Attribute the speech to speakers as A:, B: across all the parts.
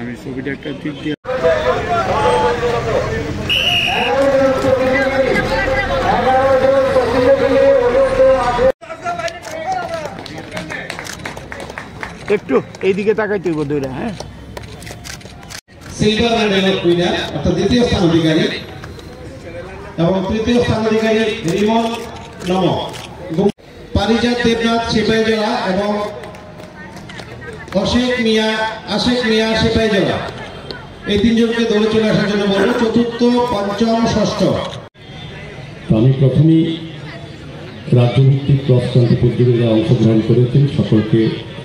A: আমি ছবিটা একটা দিক দিয়ে একটু এইদিকে তাকাইতে হইব দুইটা। হ্যাঁ,
B: সিলভার মেডেল উইনার অর্থাৎ দ্বিতীয় স্থান অধিকারী এবং তৃতীয় স্থান অধিকারী রিমন নম, পারিজাত দেবনাথ সিপাহীজলা এবং আশেক মিয়া সিপাহীজলা। এই তিনজনকে দৌড়ে চলে আসার জন্য বলবো। চতুর্থ, পঞ্চম, ষষ্ঠ।
C: আমি প্রথমেই রাজ্যভিত্তিক ক্রস কান্ট্রি প্রতিযোগিতায় অংশগ্রহণ করেছেন সকলকে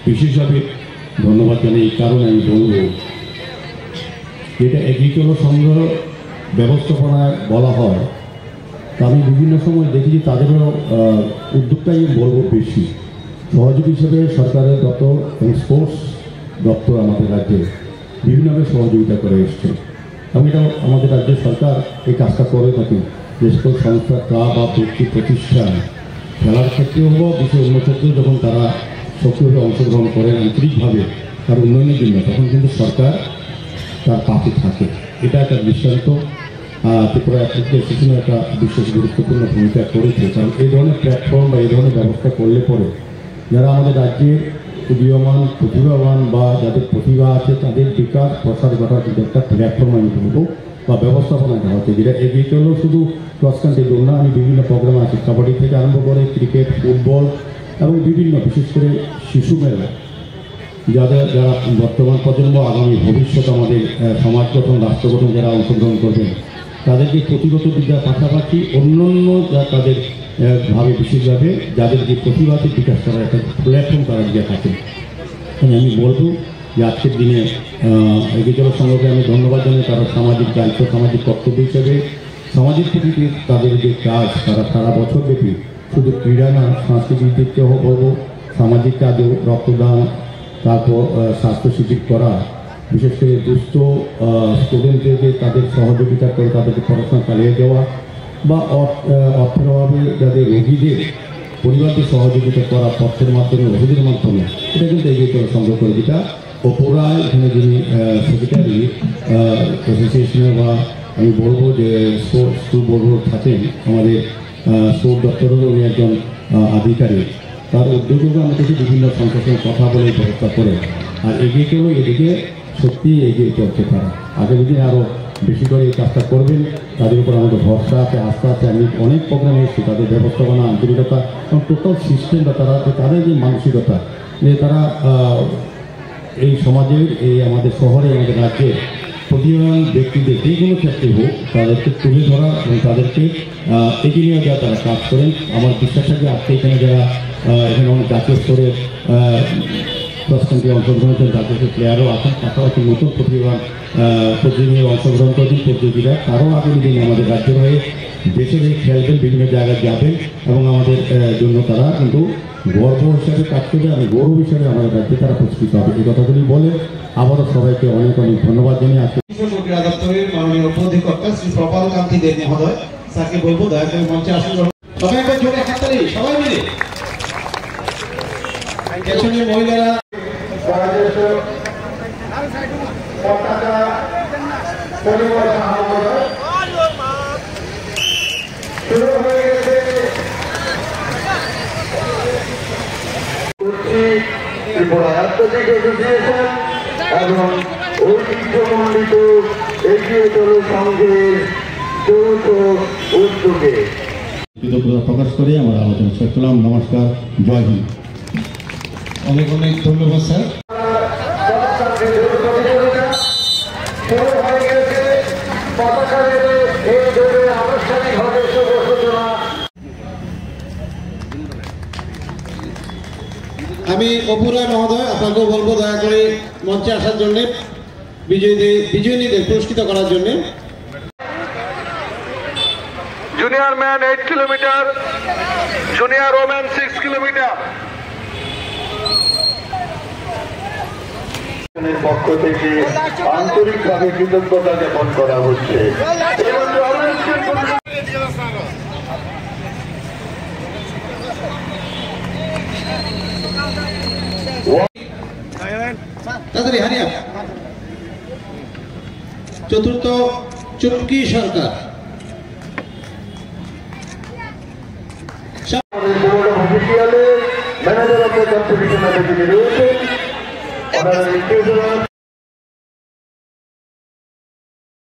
C: বিশেষভাবে ধন্যবাদ জানাই। এই কারণে আমি বলব যেটা এগ্রিকালচার সংগ্রহ ব্যবস্থাপনায় বলা হয়, তা আমি বিভিন্ন সময় দেখি যে তাদেরও উদ্যোগটাই বলবো বেশি। সহযোগী হিসেবে সরকারের দপ্তর এবং স্পোর্টস দপ্তর আমাদের রাজ্যে বিভিন্নভাবে সহযোগিতা করে এসছে এবং এটা আমাদের রাজ্যের সরকার এই কাজটা করে থাকে। যে সকল সংস্থা, ক্লাব বা ব্যক্তি প্রতিষ্ঠান খেলার ক্ষেত্রেও বা বিষয় অন্য ক্ষেত্রেও যখন তারা সক্রিয়ভাবে অংশগ্রহণ করেন আন্তরিকভাবে তার উন্নয়নের জন্য, তখন কিন্তু সরকার তার পাশে থাকে। এটা একটা দৃষ্টান্ত ত্রিপুরা অ্যাসোসিয়েশনের একটা বিশেষ গুরুত্বপূর্ণ ভূমিকা করেছে। কারণ এই ধরনের প্ল্যাটফর্ম বা এই ধরনের ব্যবস্থা করলে পরে যারা আমাদের রাজ্যের উদীয়মান প্রতিভাবান বা যাদের প্রতিভা আছে তাদের বিকাশ প্রসার ঘটার কিন্তু একটা প্ল্যাটফর্ম আমি বলবো বা ব্যবস্থাপনা দেওয়া হচ্ছে, যেটা এগিয়ে চলেও শুধু ক্রস কান্ট্রি দৌড় না, আমি বিভিন্ন প্রোগ্রাম আছে কাবাডি থেকে আরম্ভ করে ক্রিকেট, ফুটবল এবং বিভিন্ন বিশেষ করে শিশু মেলা, যারা বর্তমান প্রজন্ম আগামী ভবিষ্যৎ আমাদের সমাজ গঠন, রাষ্ট্র গঠন যারা অংশগ্রহণ করবেন তাদেরকে প্রতিগত বিদ্যার পাশাপাশি অন্যান্য যা তাদের ভাবে বিশেষভাবে যাদের যে প্রতিভাকে বিকাশ করার একটা প্ল্যাটফর্ম তারা দিয়ে থাকেন। আমি বলবো যে আজকের দিনে এগ্রিকালচার সংঘকে আমি ধন্যবাদ জানাই। তারা সামাজিক দায়িত্ব, সামাজিক কর্তব্য হিসেবে সমাজের প্রতি তাদের যে কাজ তারা সারা বছর ব্যাপী শুধু ক্রীড়া না, সাংস্কৃতিক দিক থেকেও বলবো, সামাজিক কাজেও রক্তদান, তারপর স্বাস্থ্য শিবির করা, বিশেষ করে দুস্থ স্টুডেন্টদেরকে তাদের সহযোগিতা করে তাদেরকে পড়াশোনা চালিয়ে দেওয়া বা অর্থের অভাবে যাদের রোগীদের পরিবারকে সহযোগিতা করা পথের মাধ্যমে, ওষুধের মাধ্যমে, এটা কিন্তু এগিয়ে চলা সম্ভব করে। যেটা অপরায় এখানে যিনি সেক্রেটারি অ্যাসোসিয়েশনের বা আমি বলবো যে স্পোর্টস বলবো থাকেন আমাদের স্পোর্ট দপ্তরেরও উনি একজন আধিকারিক, তার উদ্যোগেও আমাদেরকে বিভিন্ন সংগঠনের কথা বলে ব্যবস্থা করে আর এগিয়ে চলো। এদিকে সত্যি এগিয়ে চলছে তারা, আগামী দিনে আরও বেশি করে এই কাজটা করবেন। তাদের উপর আমাদের ভরসা আছে, আস্থা আছে। আমি অনেক প্রোগ্রামে এসেছি, তাদের ব্যবস্থাপনা, আন্তরিকতা এবং টোটাল সিস্টেম বা তাদের যে মানসিকতা, যে তারা এই সমাজের, এই আমাদের শহরে, আমাদের রাজ্যে প্রতিভাবান ব্যক্তিদের যে কোনো ক্ষেত্রে হোক তাদেরকে তুলে ধরা এবং তাদেরকে এগিয়ে নিয়ে যাওয়া তারা কাজ করেন। আমার বিশ্বাস আছে আজকে এখানে যারা এখানে অনেক জাতীয় স্তরে ক্রস কান্ট্রি অংশগ্রহণ করেন, জাতীয় প্লেয়ারও আছেন, পাশাপাশি নতুন প্রতিভাবান প্রতিযোগী অংশগ্রহণ করেছেন প্রতিযোগীরা, তারাও আগামী দিনে আমাদের রাজ্যের হয়ে দেশে খেলবেন, বিভিন্ন জায়গায় যাবেন এবং আমাদের জন্য তারা কিন্তু গর্ব হিসাবে কাজ করবে এবং গৌরব হিসাবে আমাদের রাজ্যে তারা প্রস্তুত হবে। এই কথাগুলি বলে আবারও সবাইকে অনেক অনেক ধন্যবাদ জানিয়ে আসি।
B: ক্রীড়া দপ্তরের মাননীয় উপঅধিকর্তা শ্রী প্রপাল কান্তি দেব মহোদয়, স্যারকে বলবো দয়া করে মঞ্চে আসুন। সবাই একবার জোরে হাততালি, সবাই মিলে। পেছনে মহিলারা
D: ত্রিপুরা অ্যাথলেটিক অ্যাসোসিয়েশন এবং ঐতিহ্যমণ্ডিত এগিয়ে চলো সংঘের যৌথ উদ্যোগে
C: কৃতজ্ঞতা প্রকাশ করে আমার আলোচনা শেষ করলাম। নমস্কার, জয় হিন্দ।
B: অনেক অনেক ধন্যবাদ স্যার। আমি অপুরায় মহোদয় আপনাকেও বলবো দয়া করে মঞ্চে আসার জন্য, বিজয়ীদের পুরস্কৃত করার জন্য।
E: Junior man 8 kilometre, junior women 6 kilometre.
D: পক্ষ থেকে আন্তরিকভাবে কৃতজ্ঞতা জ্ঞাপন করা হচ্ছে।
B: তাড়াতাড়ি হারিয়া। চতুর্থ চুমকি সরকার।
D: ম্যানেজার অফ দ্য কম্পিটিশন রয়েছেন